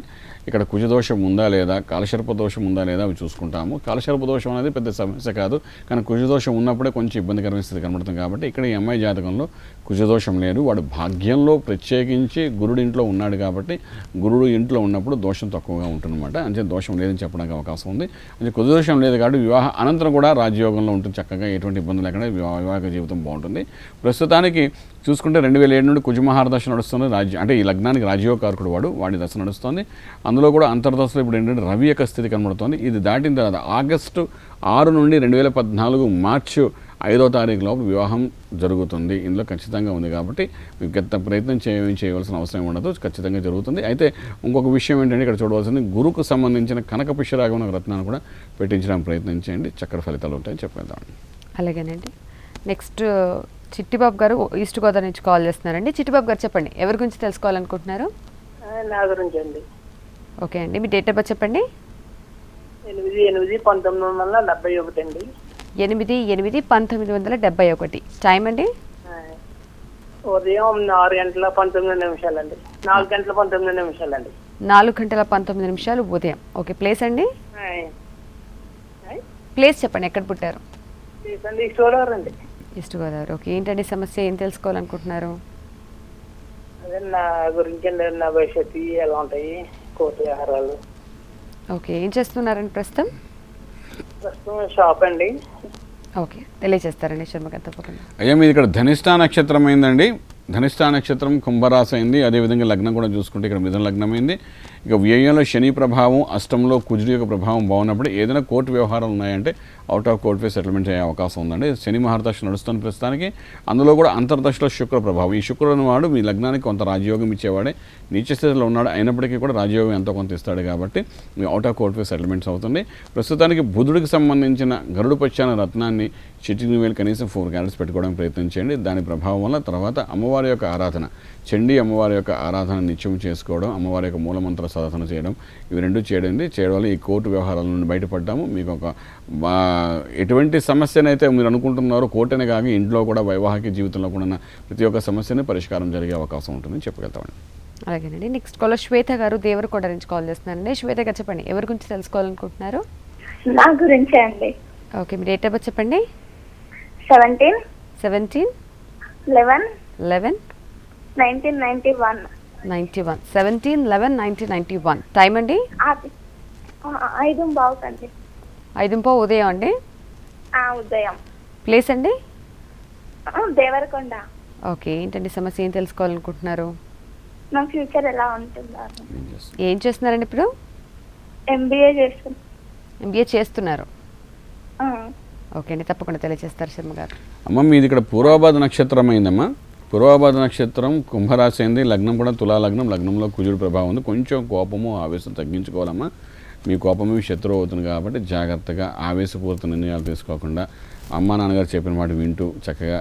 ఇక్కడ కుజదోషం ఉందా లేదా, కాలసర్ప దోషం ఉందా లేదా అవి చూసుకుంటాము. కాలసర్ప దోషం అనేది పెద్ద సమస్య కాదు, కానీ కుజదోషం ఉన్నప్పుడే కొంచెం ఇబ్బందికరమైన స్థితి కనబడుతుంది. కాబట్టి ఇక్కడ ఈ అమ్మాయి జాతకంలో కుజదోషం లేదు. వాడు భాగ్యంలో ప్రత్యేకించి గురుడు ఇంట్లో ఉన్నాడు కాబట్టి గురుడు ఇంట్లో ఉన్నప్పుడు దోషం తక్కువగా ఉంటుందన్నమాట. అంటే దోషం లేదని చెప్పడానికి అవకాశం ఉంది. అంటే కుజదోషం లేదు కాబట్టి వివాహ అనంతరం కూడా రాజయోగంలో ఉంటుంది. చక్కగా ఎటువంటి ఇబ్బంది లేకుండా వివాహ జీవితం బాగుంటుంది. ప్రస్తుతానికి చూసుకుంటే 2007 నుండి కుజమహారదశ నడుస్తుంది. అంటే ఈ లగ్నానికి రాజయోగకారకుడు వాడి దశ నడుస్తుంది. అందులో కూడా అంతర్దశలో ఇప్పుడు ఏంటంటే రవి యొక్క స్థితి కనబడుతుంది. ఇది దాటిన తర్వాత ఆగస్టు 6 నుండి 2014 మార్చి 5వ తారీఖు లోపు వివాహం జరుగుతుంది. ఇందులో ఖచ్చితంగా ఉంది కాబట్టి మీకు ఎంత ప్రయత్నం చేయవలసిన అవసరం ఉండదు, ఖచ్చితంగా జరుగుతుంది. అయితే ఇంకొక విషయం ఏంటంటే ఇక్కడ చూడవలసింది గురుకు సంబంధించిన కనక పుష్యరాగం రత్నాన్ని కూడా పెట్టించడానికి ప్రయత్నించండి, చక్కటి ఫలితాలు ఉంటాయని చెప్పేద్దాం. అలాగేనండి. నెక్స్ట్ చిట్టిబాబు గారు ఈస్ట్ గోదావరి నుంచి కాల్ చేస్తున్నారండి. చిట్టిబాబు గారు చెప్పండి, ఎవరి గురించి తెలుసుకోవాలనుకుంటున్నారు? నా గురించి అండి. ఓకే అండి, మీ డేట్ ఆఫ్ బర్త్ చెప్పండి. 8/8/1971 అండి. 8/8/1971. టైం అండి? ఉదయం 6:19 అండి. 4:19 అండి. 4:19 ఉదయం. ఓకే, ప్లేస్ అండి? ప్లేస్ చెప్పండి, ఎక్కడ పుట్టారు? ఈస్ట్ గోదావరి అండి. ఈస్ట్ గోదావరి. ఓకే, ఏంటండి సమస్య, ఏం తెలుసుకోవాలనుకుంటున్నారు? అదే నా గురించి అండి, నా భవిష్యత్తు ఎలా ఉంటాయి, కోర్టు వ్యవహారాలు. ఓకే, ఏం చేస్తున్నారండి ప్రస్తుతం? ప్రస్తుతం షాప్ అండి. ఓకే, తెలియజేస్తారండి శర్మ గారు తప్పకుండా. అయ్యా మీది ఇక్కడ ధనిష్టా నక్షత్రం అయిందండి. ధనిష్టా నక్షత్రం కుంభరాశి అయింది. అదేవిధంగా లగ్నం కూడా చూసుకుంటే ఇక్కడ మిథున లగ్నం అయింది. ఇక వ్యయంలో శని ప్రభావం, అష్టంలో కుజుడి యొక్క ప్రభావం బాగున్నప్పుడు ఏదైనా కోర్టు వ్యవహారాలు ఉన్నాయంటే out of court way settlement అయ్యే అవకాశం ఉందండి. శని మహారదశ నడుస్తున్న ప్రస్తుతానికి. అందులో కూడా అంతర్దశలో శుక్ర ప్రభావం. ఈ శుక్రుడు వాడు మీ లగ్నానికి కొంత రాజయోగం ఇచ్చేవాడే, నీచ స్థితిలో ఉన్నాడు అయినప్పటికీ కూడా రాజయోగం ఎంతో కొంత ఇస్తాడు కాబట్టి me out of court way settlements అవుతుంది. ప్రస్తుతానికి బుధుడికి సంబంధించిన గరుడు పచ్చాన రత్నాన్ని చిటిని వేలు కనీసం 4 క్యారెట్స్ పెట్టుకోవడానికి ప్రయత్నించండి. దాని ప్రభావం వల్ల తర్వాత అమ్మవారి యొక్క ఆరాధన, చండీ అమ్మవారి యొక్క ఆరాధన నిత్యం చేసుకోవడం, అమ్మవారి యొక్క మూలమంత్ర సాధన చేయడం, ఇవి రెండు చేయడం వల్ల ఈ కోర్టు వ్యవహారాల నుండి బయటపడ్డాము. మీకు ఒక ఎటువంటి సమస్యనైతే మీరు అనుకుంటున్నారో కోర్టునే కాక ఇంట్లో కూడా వైవాహిక జీవితంలో కూడా ఉన్న ప్రతి ఒక్క సమస్యని పరిష్కారం జరిగే అవకాశం ఉంటుందని చెప్పగలుగుతామండి. అలాగేనండి. నెక్స్ట్ కాల్ శ్వేత గారు దేవరకొండ నుంచి కాల్ చేస్తున్నారండి. శ్వేత గారు చెప్పండి, ఎవరి గురించి తెలుసుకోవాలనుకుంటున్నారు? నా గురించే అండి. ఓకే, మీ డేట్ ఆఫ్ బర్త్ చెప్పండి. 17 17 11 11 1991. 91. 17/11/1991. టైం అండి? 5:15 అండి. 5:15 ఉదయం అండి. ఉదయం. ప్లేస్ అండి? దేవరకొండ. ఓకే, ఏంటండి సమస్య, ఏం తెలుసుకోవాలనుకుంటున్నారు? నా ఫ్యూచర్ ఎలా ఉంటుందా? ఏం చేస్తున్నారండి ఇప్పుడు? MBA చేస్తున్నాను. MBA చేస్తున్నారు. ఓకే అండి, తప్పకుండా తెలియజేస్తారు శర్మ గారు. అమ్మ మీది ఇక్కడ పూర్వాభాద్ర నక్షత్రం అయిందమ్మా. పూర్వాభాద్ర నక్షత్రం కుంభరాశి అయింది. లగ్నం కూడా తులా లగ్నం, లగ్నంలో కుజుడు ప్రభావం ఉంది. కొంచెం కోపము ఆవేశం తగ్గించుకోవాలమ్మా. మీ కోపము శత్రువు అవుతుంది కాబట్టి జాగ్రత్తగా ఆవేశపూరిత నిర్ణయాలు తీసుకోకుండా అమ్మా నాన్నగారు చెప్పిన మాట వింటూ చక్కగా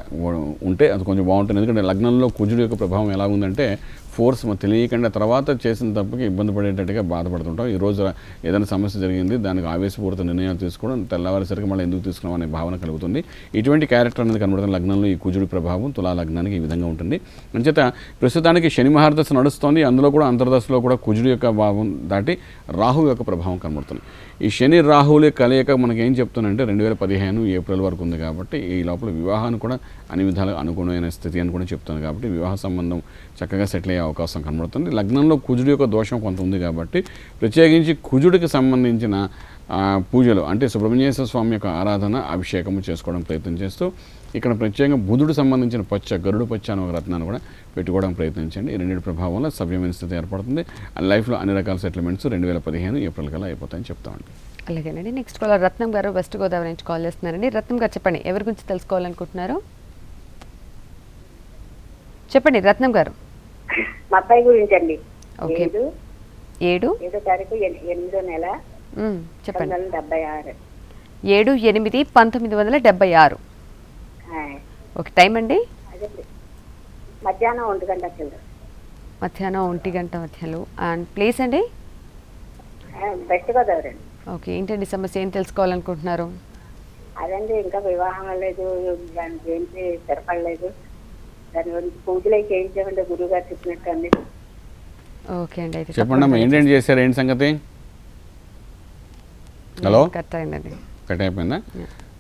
ఉంటే అది కొంచెం బాగుంటుంది. ఎందుకంటే లగ్నంలో కుజుడు యొక్క ప్రభావం ఎలా ఉందంటే ఫోర్స్ తెలియకుండా తర్వాత చేసిన తప్పుకి ఇబ్బంది పడేటట్టుగా బాధపడుతుంటాం. ఈరోజు ఏదైనా సమస్య జరిగింది, దానికి ఆవేశపూరిత నిర్ణయాలు తీసుకోవడం, తెల్లవారేసరికి మళ్ళీ ఎందుకు తీసుకున్నాం అనే భావన కలుగుతుంది. ఇటువంటి క్యారెక్టర్ అనేది కనబడుతుంది లగ్నంలో. ఈ కుజుడి ప్రభావం తులా లగ్నానికి ఈ విధంగా ఉంటుంది. అంచేత ప్రస్తుతానికి శని మహారదశ నడుస్తోంది. అందులో కూడా అంతర్దశలో కూడా కుజుడి యొక్క భావం దాటి రాహు యొక్క ప్రభావం కనబడుతుంది. ఈ శని రాహువుల కలయిక మనకి ఏం చెప్తుందంటే 2015 ఏప్రిల్ వరకు ఉంది కాబట్టి ఈ లోపల వివాహాన్ని కూడా అన్ని విధాలుగా అనుగుణమైన స్థితి అని కూడా చెప్తుంది. కాబట్టి వివాహ సంబంధం చక్కగా సెటిల్ అయ్యే అవకాశం కనబడుతుంది. లగ్నంలో కుజుడి యొక్క దోషం కొంత ఉంది కాబట్టి ప్రత్యేకించి కుజుడికి సంబంధించిన పూజలు అంటే సుబ్రహ్మణ్యేశ్వర స్వామి యొక్క ఆరాధన, అభిషేకము చేసుకోవడం ప్రయత్నం చేస్తూ ఇక్కడ ప్రత్యేకంగా బుధుడు సంబంధించిన గరుడు పచ్చ అనే ఒక రత్నాన్ని కూడా పెట్టుకోవడం ప్రయత్నించండి. ఈ రెండింటి ప్రభావం వల్ల సవ్యమైన స్థితి ఏర్పడుతుంది. లైఫ్లో అన్ని రకాల సెటిల్మెంట్స్ 2015 ఏప్రిల్ కల్లా అయిపోతాయని చెప్తామండి. అలాగేనండి. నెక్స్ట్ కాల్ రత్నం గారు వెస్ట్ గోదావరి నుంచి కాల్ చేస్తున్నారండి. రత్నం గారు చెప్పండి, ఎవరి గురించి తెలుసుకోవాలనుకుంటున్నారు? చెప్పండి రత్నం గారు. మా అబ్బాయి గురించి అండి. ఓకే 7 7వ తారీఖు 8వ నెల చెప్పండి. 1976. 7/8/1976. ఓకే, టైం అండి? అదే మధ్యాహ్నం 1 గంటకి. మధ్యాహ్నం 1 గంట మధ్యలో. అండ్ ప్లేస్ అండి? వెస్ట్ గోదావరి. ఓకే, ఏంటండి సమస్య, ఏం తెలుసుకోవాలనుకుంటున్నారు? అదండి, ఇంకా వివాహం లేదు, దానికి ఏంటి స్థిరపడలేదు, దాని గురించి పూజలు అయితే చేయించామంటే గురువు గారు చెప్పినట్టు అన్ని. ఓకే అండి, అయితే చెప్పండి అమ్మా, ఏంటంటే చేశారు, ఏంటి సంగతి? హలో, కట్ అయిందండి. కట్ అయిపోయిందా?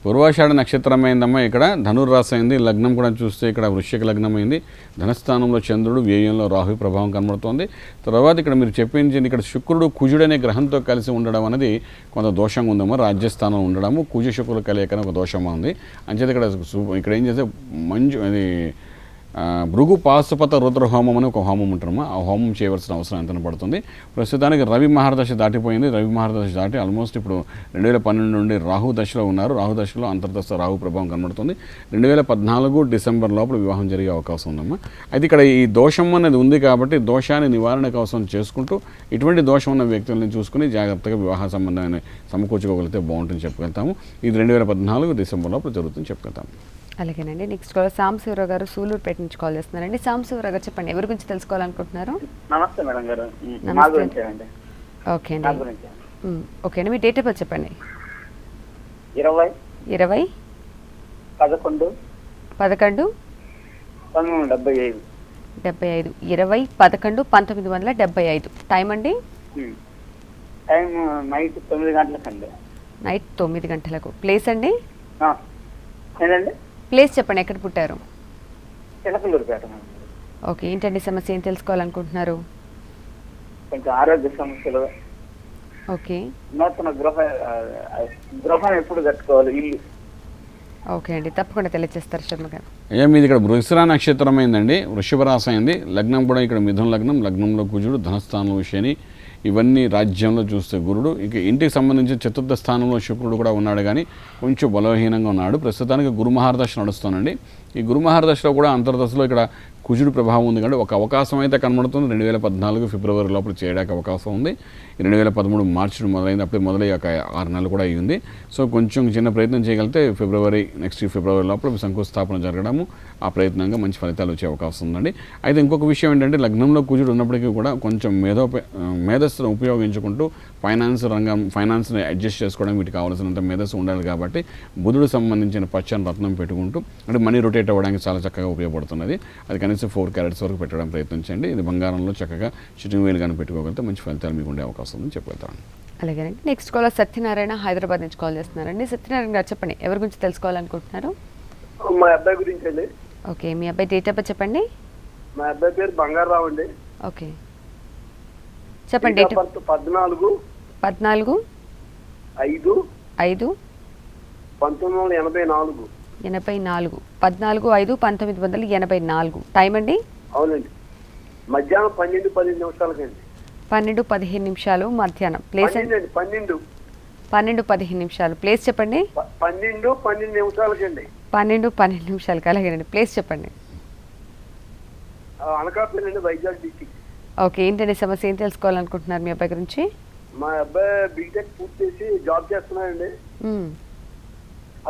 పూర్వాషాఢ నక్షత్రం అయిందమ్మా. ఇక్కడ ధనుర్రాశి అయింది. లగ్నం కూడా చూస్తే ఇక్కడ వృశ్చిక లగ్నం అయింది. ధనస్థానంలో చంద్రుడు, వ్యయంలో రాహు ప్రభావం కనబడుతోంది. తర్వాత ఇక్కడ మీరు చెప్పించింది, ఇక్కడ శుక్రుడు కుజుడు అనే గ్రహంతో కలిసి ఉండడం అనేది కొంత దోషంగా ఉందమ్మా. రాజ్యస్థానం ఉండడము, కుజ శుక్రుల కలయికనే ఒక దోషంగా ఉంది. అంచేది ఇక్కడ ఏం చేస్తే అది భృగు పాశుపత రుద్ర హోమం అని ఒక హోమం ఉంటారమ్మా. ఆ హోమం చేయవలసిన అవసరం ఎంత పడుతుంది. ప్రస్తుతానికి రవి మహర్దశ దాటిపోయింది. రవి మహర్దశ దాటి ఆల్మోస్ట్ ఇప్పుడు 2012 నుండి రాహు దశలో ఉన్నారు. రాహు దశలో అంతర్దశ రాహు ప్రభావం కనబడుతుంది. 2014 డిసెంబర్ లోపల వివాహం జరిగే అవకాశం ఉందమ్మా. అయితే ఇక్కడ ఈ దోషం అనేది ఉంది కాబట్టి దోషాన్ని నివారణ కోసం చేసుకుంటూ ఇటువంటి దోషం ఉన్న వ్యక్తులను చూసుకుని జాగ్రత్తగా వివాహ సంబంధాన్ని సమకూర్చుకోగలిగితే బాగుంటుందని చెప్పగలుగుతాము. ఇది 2014 డిసెంబర్ లోపల జరుగుతుందని చెప్పగలుగుతాము. అలాగేనండి. నెక్స్ట్ కాల్ సాంబశివరావు గారు సూలూరుపేట నుంచి కాల్ చేస్తున్నారండి. సాంబశివరావు గారు చెప్పండి, ఎవరి గురించి తెలుసుకోవాలనుకుంటున్నారు? నమస్తే మేడం గారు. నమస్తే. ఓకే అండి. ఓకే అండి, మీ డేట్ ఆఫ్ బర్త్ చెప్పండి. 20 11 11 1975. 20 11 1975. టైం అండి? Time night 9 గంటలకండి. నైట్ 9 గంటలకు. ప్లేస్ అండి? ఏంటండి? ప్లేస్ చెప్పండి, ఎక్కడ పుట్టారు? చిలకలూరుపేట. ఓకే, ఏంటండి సమస్య, ఏం తెలుసుకోవాలనుకుంటున్నారు? కొంచెం ఆరోగ్య సమస్యలు. ఓకే. నూతన గృహం ఎప్పుడు కట్టుకోవాలి, ఇల్లు. ఓకే అండి, తప్పకుండా తెలియజేస్తారు శర్మ గారు. అయ్యా, మీది ఇక్కడ వృషిరా నక్షత్రం అయిందండి. వృషభ రాశి అయింది. లగ్నం కూడా ఇక్కడ మిథున లగ్నం. లగ్నంలో కుజుడు, ధనస్థానంలో శని, ఇవన్నీ రాజ్యంలో చూస్తే గురుడు. ఇక ఇంటికి సంబంధించి చతుర్థ స్థానంలో శుక్రుడు కూడా ఉన్నాడు, కానీ కొంచెం బలహీనంగా ఉన్నాడు. ప్రస్తుతానికి గురు మహర్దశ నడుస్తోందండి. ఈ గురు మహర్దశలో కూడా అంతర్దశలో ఇక్కడ కుజుడు ప్రభావం ఉంది కాబట్టి ఒక అవకాశం అయితే కనబడుతుంది. 2014 ఫిబ్రవరి లోపల చేయడానికి అవకాశం ఉంది. 2013 మార్చి మొదలైంది. అప్పుడే మొదలై ఒక 6 నెలలు కూడా అయ్యింది. సో కొంచెం చిన్న ప్రయత్నం చేయగలిగితే నెక్స్ట్ ఫిబ్రవరి లోపల శంకుస్థాపన జరగడము, ఆ ప్రయత్నంగా మంచి ఫలితాలు వచ్చే అవకాశం ఉందండి. అయితే ఇంకొక విషయం ఏంటంటే, లగ్నంలో కుజుడు ఉన్నప్పటికీ కూడా కొంచెం మేధస్సును ఉపయోగించుకుంటూ ఫైనాన్స్ని అడ్జస్ట్ చేసుకోవడం, వీటికి కావాల్సినంత మేధస్సు ఉండాలి. కాబట్టి బుధుడు సంబంధించిన పచ్చని రత్నం పెట్టుకుంటూ అంటే మనీ రొటేట్ అవ్వడానికి చాలా చక్కగా ఉపయోగపడుతున్నది. అది కనీసం 4 క్యారెట్స్ వరకు పెట్టడం ప్రయత్నించండి. ఇది బంగారంలో చక్కగా చిటింగ్ వేలు కానీ పెట్టుకోగలిగితే మంచి ఫలితాలు మీకు ఉండే అవకాశం ఉందని చెప్పగలుగుతాను. అలాగేనండి. నెక్స్ట్ కాల్ సత్యనారాయణ హైదరాబాద్ నుంచి కాల్ చేస్తున్నారండి. సత్యనారాయణ గారు చెప్పండి, ఎవరి గురించి తెలుసుకోవాలనుకుంటున్నారు? మా అబ్బాయి గురించి అండి. ఓకే, మీ అబ్బాయి డేట్ ఆఫ్ బర్త్ చెప్పండి. మా అబ్బాయి పేరు బంగారావు అండి. ఓకే, చెప్పండి. Date of birth 14 5 5 1984. 84. 14/5/1984. టైం అండి? అవునండి, మధ్యాహ్నం 12-15 నిమిషాలకండి. 12-15 నిమిషాలు మధ్యాహ్నం. ప్లేస్ 12-15 నిమిషాలు. ప్లేస్ చెప్పండి. 12-12 నిమిషాలకండి. 12-12 నిమిషాలకి. అలాగేనండి, ప్లేస్ చెప్పండి. అనకాపల్లి అండి, వైజాగ్ డిస్ట్రిక్ట్. ఓకే, ఏంటండి సమస్య, ఏం తెలుసుకోవాలనుకుంటున్నారు మీ అబ్బాయి గురించి? మా అబ్బాయి బీటెక్ పూర్తి చేసి జాబ్ చేస్తున్నాడండి.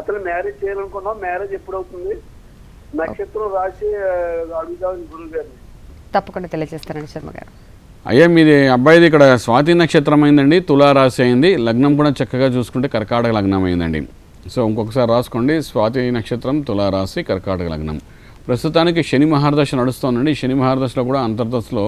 అసలు మ్యారేజ్ చేయాలనుకున్నాం. మ్యారేజ్ ఎప్పుడు అవుతుంది, నక్షత్రం రాసి అడుగుదామని గురువు గారిని. తప్పకుండా తెలియజేస్తారండి శర్మ గారు. అయ్యా, మీది అబ్బాయిది ఇక్కడ స్వాతి నక్షత్రం అయిందండి. తులారాశి అయింది. లగ్నం కూడా చక్కగా చూసుకుంటే కర్కాటక లగ్నం అయిందండి. సో ఇంకొకసారి రాసుకోండి. స్వాతి నక్షత్రం, తులారాశి, కర్కాటక లగ్నం. ప్రస్తుతానికి శని మహర్దశ నడుస్తోందండి. శని మహర్దశలో కూడా అంతర్దశలో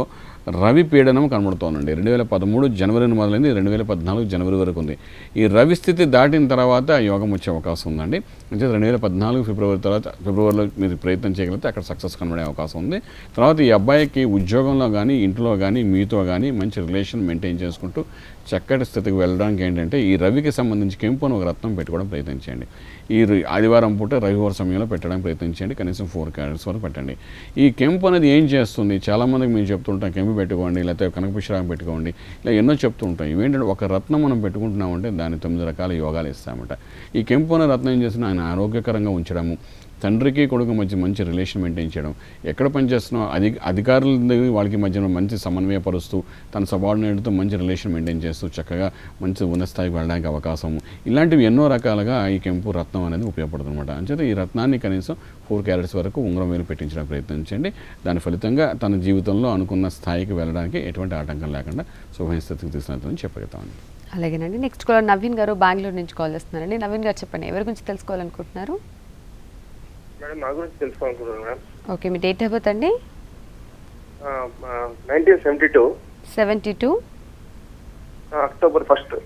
రవి పీడనం కనబడుతోందండి. 2013 జనవరిని మొదలైంది. 2014 జనవరి వరకు ఉంది. ఈ రవి స్థితి దాటిన తర్వాత యోగం వచ్చే అవకాశం ఉందండి. అంటే 2014 ఫిబ్రవరిలో మీరు ప్రయత్నం చేయగలిగితే అక్కడ సక్సెస్ కనబడే అవకాశం ఉంది. తర్వాత ఈ అబ్బాయికి ఉద్యోగంలో కానీ, ఇంట్లో కానీ, మీతో కానీ మంచి రిలేషన్ మెయింటైన్ చేసుకుంటూ చక్కటి స్థితికి వెళ్ళడానికి ఏంటంటే ఈ రవికి సంబంధించి కెంపును ఒక రత్నం పెట్టుకోవడం ప్రయత్నించండి. ఈ ఆదివారం పూట రవివారం సమయంలో పెట్టడానికి ప్రయత్నించండి. కనీసం 4 క్యారెట్స్ వరకు పెట్టండి. ఈ కెంపు అనేది ఏం చేస్తుంది, చాలామందికి మేము చెప్తుంటాం, కెంపు పెట్టుకోండి, లేకపోతే కనకపుష్పరాగం పెట్టుకోండి, ఇలా ఎన్నో చెప్తూ ఉంటాం. ఇవేంటంటే ఒక రత్నం మనం పెట్టుకుంటున్నామంటే దాన్ని 9 రకాల యోగాలు ఇస్తామట. ఈ కెంపు అనే రత్నం ఏం చేస్తున్నా ఆయన ఆరోగ్యకరంగా ఉంచడము, తండ్రికి కొడుకు మధ్య మంచి రిలేషన్ మెయింటైన్ చేయడం, ఎక్కడ పనిచేస్తున్నా అధికారుల దగ్గర వాళ్ళకి మధ్యన మంచి సమన్వయపరుస్తూ తన సబార్డినేట్తో మంచి రిలేషన్ మెయింటైన్ చేస్తూ చక్కగా మంచి ఉన్నత స్థాయికి వెళ్ళడానికి అవకాశం, ఇలాంటివి ఎన్నో రకాలుగా ఈ కెంపు రత్నం అనేది ఉపయోగపడుతుంది అనమాట. అంచేత ఈ రత్నాన్ని కనీసం 4 క్యారెట్స్ వరకు ఉంగరం వేలు పెట్టించడానికి ప్రయత్నించండి. దాని ఫలితంగా తన జీవితంలో అనుకున్న స్థాయికి వెళ్ళడానికి ఎటువంటి ఆటంకం లేకుండా శుభమైన స్థితికి తీసుకుని చెప్పగలుగుతామండి. అలాగేనండి. నెక్స్ట్ కాలర్ నవీన్ గారు బెంగళూరు నుంచి కాల్ చేస్తున్నారండి. నవీన్ గారు చెప్పండి, ఎవరి గురించి తెలుసుకోవాలనుకుంటున్నారు? మేడం నా గురించి తెలుసుకోవాలనుకుంటున్నాను మేడం. ఓకే, మీ డేట్ ఆఫ్ బర్త్ అండి? 1972 72 అక్టోబర్ 1.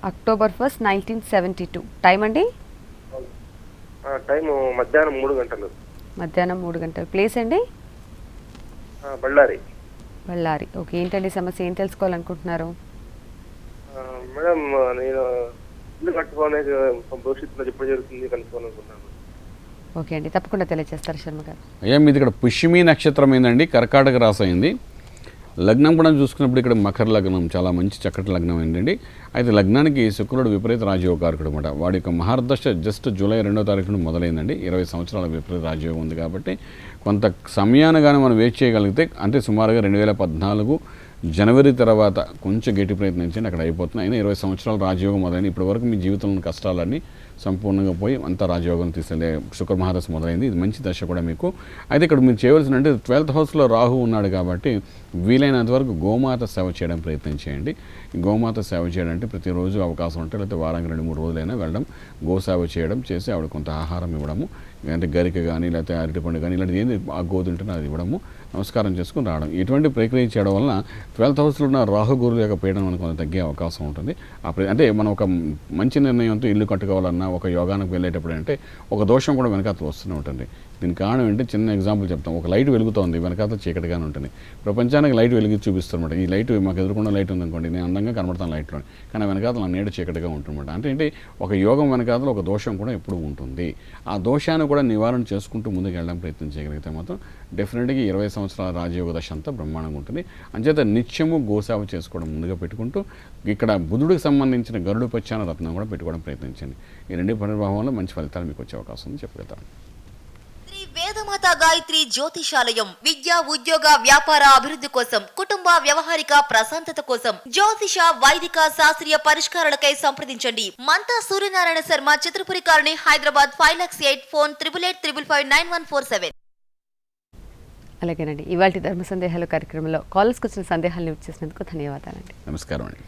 అక్టోబర్ 1, 1972. టైం అండి? టైం మధ్యాహ్నం 3 గంటలు. మధ్యాహ్నం 3 గంటలు. ప్లేస్ అండి? బళ్ళారి. బళ్ళారి. ఓకే, ఏంటండి సమస్య, ఏం తెలుసుకోవాలనుకుంటున్నారు? మేడం నేను ఇల్లు కట్టుకోవడానికి భవిష్యత్తులో ఎప్పుడు జరుగుతుంది కనుక్కోవాలనుకుంటున్నాను. ఓకే అండి, తప్పకుండా తెలియజేస్తారు శర్మ గారు. అయ్యా మీది ఇక్కడ పుష్యమి నక్షత్రం ఏందండి, కర్కాటక రాశి అయింది. లగ్నం కూడా చూసుకున్నప్పుడు ఇక్కడ మకర లగ్నం, చాలా మంచి చక్కటి లగ్నం ఏంటండి. అయితే లగ్నానికి శుక్రుడు విపరీత రాజయోగకారకుడు అనమాట. వాడి యొక్క మహర్దశ జస్ట్ జూలై 2వ తారీఖున మొదలైందండి. 20 సంవత్సరాల విపరీత రాజయోగం ఉంది కాబట్టి కొంత సమయాన్ని కానీ మనం వెయిట్ చేయగలిగితే, అంటే సుమారుగా 2014 జనవరి తర్వాత కొంచెం గట్టి ప్రయత్నించండి, అక్కడ అయిపోతున్నాయి. అయినా 20 సంవత్సరాల రాజయోగం మొదలైంది. ఇప్పటి వరకు మీ జీవితంలో కష్టాలన్నీ సంపూర్ణంగా పోయి అంతా రాజయోగం తీసుకెళ్ళే శుక్ర మహాదశ మొదలైంది. ఇది మంచి దశ కూడా మీకు. అయితే ఇక్కడ మీరు చేయవలసిన అంటే 12th హౌస్లో రాహు ఉన్నాడు కాబట్టి వీలైనంత వరకు గోమాత సేవ చేయడం ప్రయత్నం చేయండి. గోమాత సేవ చేయడం అంటే ప్రతిరోజు అవకాశం ఉంటే, లేకపోతే వారానికి 2-3 రోజులైనా వెళ్ళడం, గోసేవ చేయడం, చేసి ఆవిడ కొంత ఆహారం ఇవ్వడము, అంటే గరిక కానీ లేకపోతే అరటిపండు కానీ ఇలాంటిది ఏంది ఆ గోతుంటే అది ఇవ్వడము, నమస్కారం చేసుకుని రావడం, ఇటువంటి ప్రక్రియ చేయడం వలన 12th హౌస్లో ఉన్న రాహు గురువు యొక్క పీడనం మనకు కొంత తగ్గే అవకాశం ఉంటుంది. అంటే మనం ఒక మంచి నిర్ణయంతో ఇల్లు కట్టుకోవాలన్నా, ఒక యోగానికి వెళ్ళేటప్పుడు అంటే ఒక దోషం కూడా వెనకాల వస్తూనే ఉంటుంది. దీనికి కారణం ఏంటి, చిన్న ఎగ్జాంపుల్ చెప్తాం. ఒక లైట్ వెలుగుతోంది, వెనకాల చీకటిగానే ఉంటుంది. ప్రపంచానికి లైట్ వెలిగి చూపిస్తారన్నమాట. ఈ లైట్ మాకు ఎదురుకుండా లైట్ ఉందనుకోండి, నేను అందంగా కనబడతాను లైట్లో, కానీ వెనకాల నా నీడ చీకటిగా ఉంటుందన్నమాట. అంటే ఏంటి, ఒక యోగం వెనకాల ఒక దోషం కూడా ఎప్పుడూ ఉంటుంది. ఆ దోషాన్ని కూడా నివారణ చేసుకుంటూ ముందుకు వెళ్ళడం ప్రయత్నం చేయగలిగితే మాత్రం డెఫినెట్గా 20 సంవత్సరాల రాజయోగ దశ అంతా బ్రహ్మాండంగా ఉంటుంది. అంచేత నిత్యము గోసేవ చేసుకోవడం ముందుగా పెట్టుకుంటూ, ఇక్కడ బుధుడికి సంబంధించిన గరుడు పచ్చాన రత్నం కూడా పెట్టుకోవడం ప్రయత్నించండి. ఈ 2 పరిభావంలో మంచి ఫలితాలు మీకు వచ్చే అవకాశం ఉంది చెప్పగలుగుతాను. శ్రీ వేదమాత గాయత్రి జ్యోతిషాలయం విద్య, ఉద్యోగ, వ్యాపార అభివృద్ధి కోసం, కుటుంబ వ్యవహారిక ప్రశాంతత కోసం, జ్యోతిష, వైదిక, శాస్త్రీయ పరిష్కారాలకై సంప్రదించండి. మంతా సూర్యనారాయణ శర్మ, చిత్రపురి కాలనీ, హైదరాబాద్ 5,08,000. ఫోన్ 8855559147. అలాగేనండి. ఇవాళ ధర్మ సందేహాలు కార్యక్రమంలో కాలర్స్కి వచ్చిన సందేహాలను ఇచ్చేసినందుకు ధన్యవాదాలండి. నమస్కారం అండి.